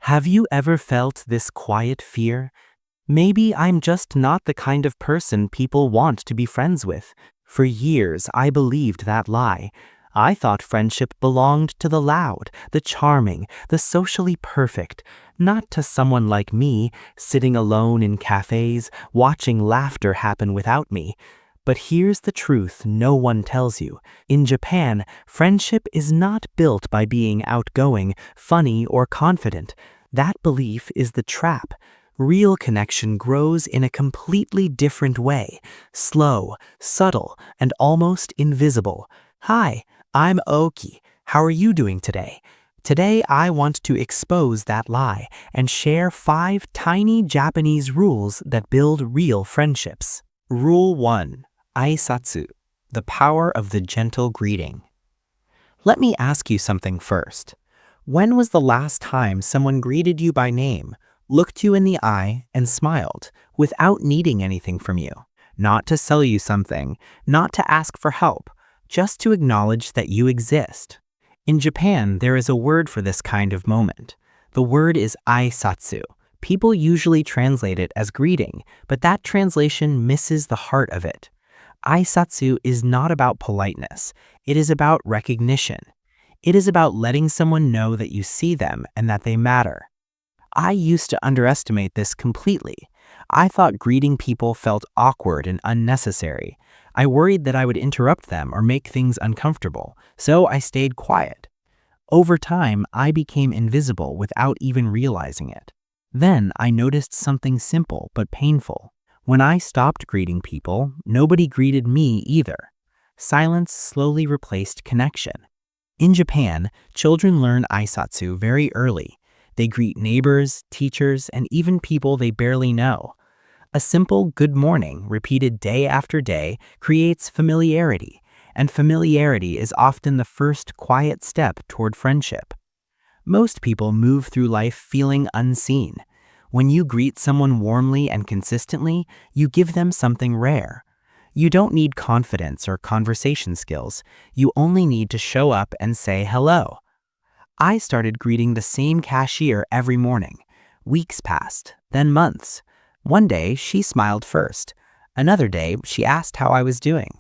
Have you ever felt this quiet fear? Maybe I'm just not the kind of person people want to be friends with. For years, I believed that lie. I thought friendship belonged to the loud, the charming, the socially perfect, not to someone like me, sitting alone in cafes, watching laughter happen without me. But here's the truth no one tells you. In Japan, friendship is not built by being outgoing, funny, or confident. That belief is the trap. Real connection grows in a completely different way, slow, subtle, and almost invisible. Hi, I'm Aoki. How are you doing today? Today I want to expose that lie and share 5 tiny Japanese rules that build real friendships. Rule 1. Aisatsu, the power of the gentle greeting. Let me ask you something first. When was the last time someone greeted you by name, looked you in the eye, and smiled, without needing anything from you? Not to sell you something, not to ask for help, just to acknowledge that you exist. In Japan, there is a word for this kind of moment. The word is aisatsu. People usually translate it as greeting, but that translation misses the heart of it. Aisatsu is not about politeness. It is about recognition. It is about letting someone know that you see them and that they matter. I used to underestimate this completely. I thought greeting people felt awkward and unnecessary. I worried that I would interrupt them or make things uncomfortable, so I stayed quiet. Over time, I became invisible without even realizing it. Then I noticed something simple but painful. When I stopped greeting people, nobody greeted me either. Silence slowly replaced connection. In Japan, children learn aisatsu very early. They greet neighbors, teachers, and even people they barely know. A simple good morning, repeated day after day, creates familiarity, and familiarity is often the first quiet step toward friendship. Most people move through life feeling unseen. When you greet someone warmly and consistently, you give them something rare. You don't need confidence or conversation skills. You only need to show up and say hello. I started greeting the same cashier every morning. Weeks passed, then months. One day, she smiled first. Another day, she asked how I was doing.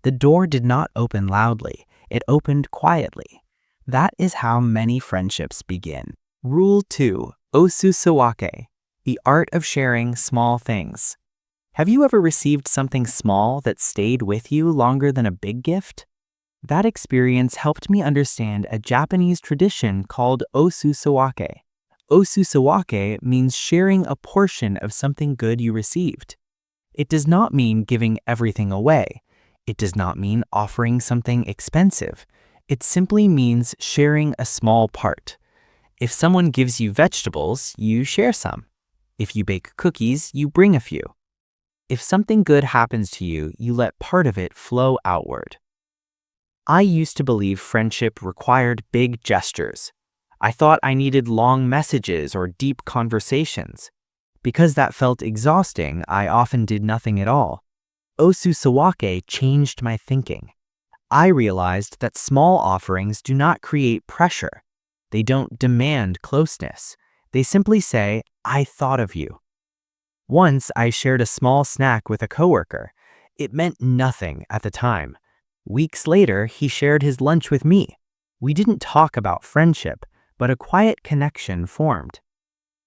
The door did not open loudly. It opened quietly. That is how many friendships begin. Rule 2. Osusawake, the art of sharing small things. Have you ever received something small that stayed with you longer than a big gift? That experience helped me understand a Japanese tradition called osusawake. Osusawake means sharing a portion of something good you received. It does not mean giving everything away. It does not mean offering something expensive. It simply means sharing a small part. If someone gives you vegetables, you share some. If you bake cookies, you bring a few. If something good happens to you, you let part of it flow outward. I used to believe friendship required big gestures. I thought I needed long messages or deep conversations. Because that felt exhausting, I often did nothing at all. Osusawake changed my thinking. I realized that small offerings do not create pressure. They don't demand closeness. They simply say, "I thought of you." Once I shared a small snack with a coworker. It meant nothing at the time. Weeks later, he shared his lunch with me. We didn't talk about friendship, but a quiet connection formed.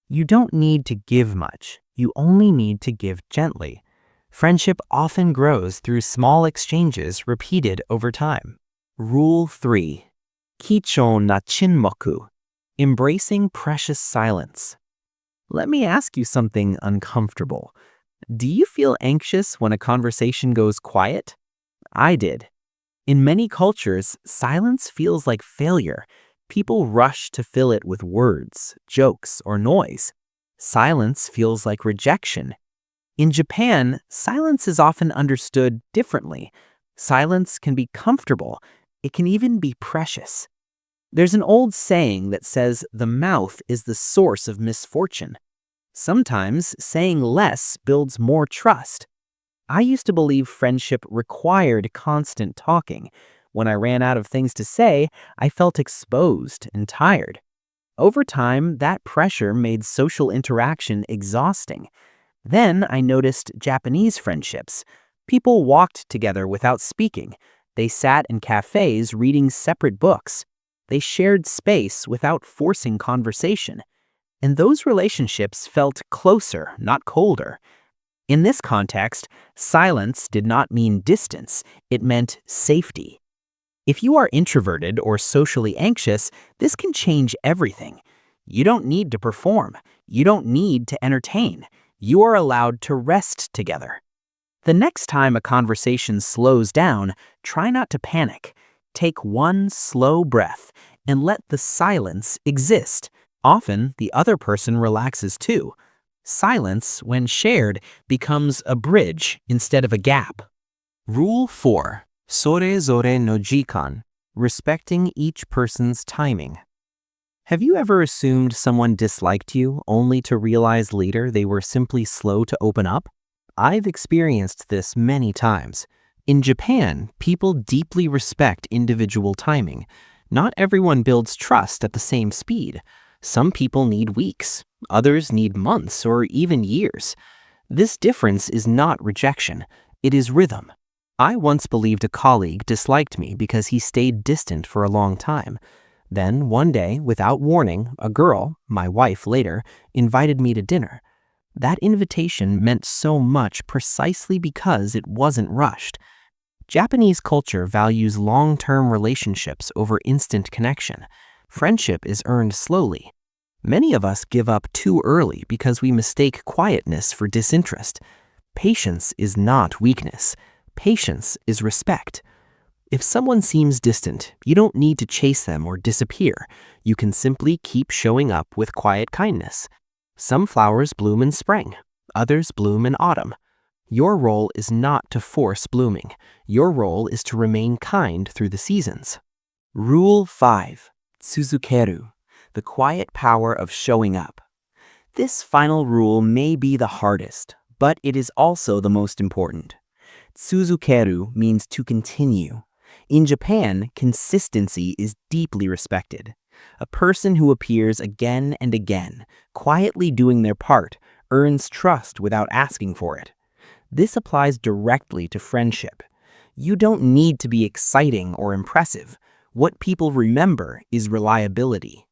You don't need to give much. You only need to give gently. Friendship often grows through small exchanges repeated over time. Rule 3. Kichou na chinmoku, embracing precious silence. Let me ask you something uncomfortable. Do you feel anxious when a conversation goes quiet? I did. In many cultures, silence feels like failure. People rush to fill it with words, jokes, or noise. Silence feels like rejection. In Japan, silence is often understood differently. Silence can be comfortable. It can even be precious. There's an old saying that says the mouth is the source of misfortune. Sometimes saying less builds more trust. I used to believe friendship required constant talking. When I ran out of things to say, I felt exposed and tired. Over time, that pressure made social interaction exhausting. Then I noticed Japanese friendships. People walked together without speaking. They sat in cafes reading separate books. They shared space without forcing conversation. And those relationships felt closer, not colder. In this context, silence did not mean distance, it meant safety. If you are introverted or socially anxious, this can change everything. You don't need to perform. You don't need to entertain. You are allowed to rest together. The next time a conversation slows down, try not to panic. Take one slow breath and let the silence exist. Often, the other person relaxes too. Silence, when shared, becomes a bridge instead of a gap. Rule 4. Sorezore no jikan. Respecting each person's timing. Have you ever assumed someone disliked you only to realize later they were simply slow to open up? I've experienced this many times. In Japan, people deeply respect individual timing. Not everyone builds trust at the same speed. Some people need weeks, others need months or even years. This difference is not rejection, it is rhythm. I once believed a colleague disliked me because he stayed distant for a long time. Then, one day, without warning, a girl, my wife later, invited me to dinner. That invitation meant so much precisely because it wasn't rushed. Japanese culture values long-term relationships over instant connection. Friendship is earned slowly. Many of us give up too early because we mistake quietness for disinterest. Patience is not weakness. Patience is respect. If someone seems distant, you don't need to chase them or disappear. You can simply keep showing up with quiet kindness. Some flowers bloom in spring, others bloom in autumn. Your role is not to force blooming. Your role is to remain kind through the seasons. Rule 5. Tsuzukeru, the quiet power of showing up. This final rule may be the hardest, but it is also the most important. Tsuzukeru means to continue. In Japan, consistency is deeply respected. A person who appears again and again, quietly doing their part, earns trust without asking for it. This applies directly to friendship. You don't need to be exciting or impressive. What people remember is reliability.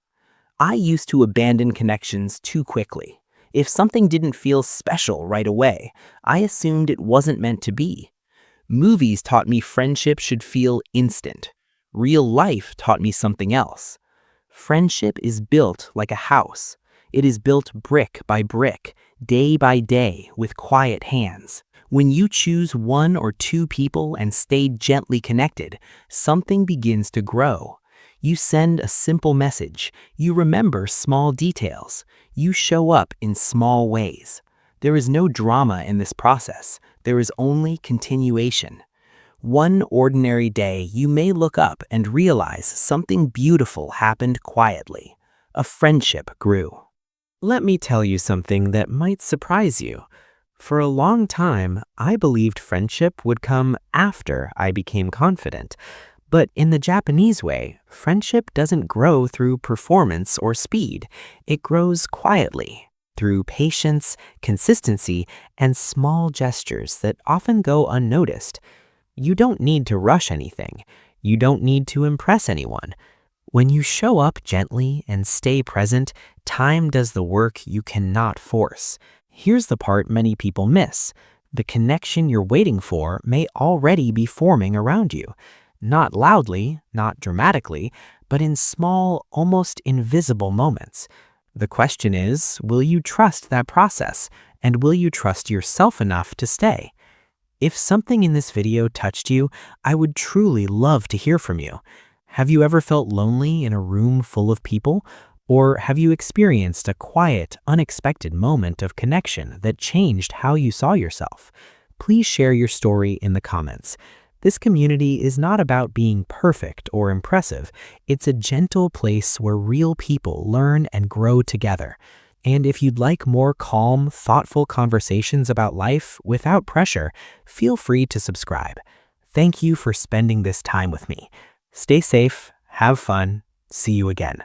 I used to abandon connections too quickly. If something didn't feel special right away, I assumed it wasn't meant to be. Movies taught me friendship should feel instant. Real life taught me something else. Friendship is built like a house. It is built brick by brick, day by day, with quiet hands. When you choose one or two people and stay gently connected, something begins to grow. You send a simple message. You remember small details. You show up in small ways. There is no drama in this process. There is only continuation. One ordinary day, you may look up and realize something beautiful happened quietly. A friendship grew. Let me tell you something that might surprise you. For a long time, I believed friendship would come after I became confident. But in the Japanese way, friendship doesn't grow through performance or speed. It grows quietly, through patience, consistency, and small gestures that often go unnoticed. You don't need to rush anything. You don't need to impress anyone. When you show up gently and stay present, time does the work you cannot force. Here's the part many people miss. The connection you're waiting for may already be forming around you. Not loudly, not dramatically, but in small, almost invisible moments. The question is, will you trust that process? And will you trust yourself enough to stay? If something in this video touched you, I would truly love to hear from you. Have you ever felt lonely in a room full of people? Or have you experienced a quiet, unexpected moment of connection that changed how you saw yourself? Please share your story in the comments. This community is not about being perfect or impressive. It's a gentle place where real people learn and grow together. And if you'd like more calm, thoughtful conversations about life without pressure, feel free to subscribe. Thank you for spending this time with me. Stay safe, have fun, see you again.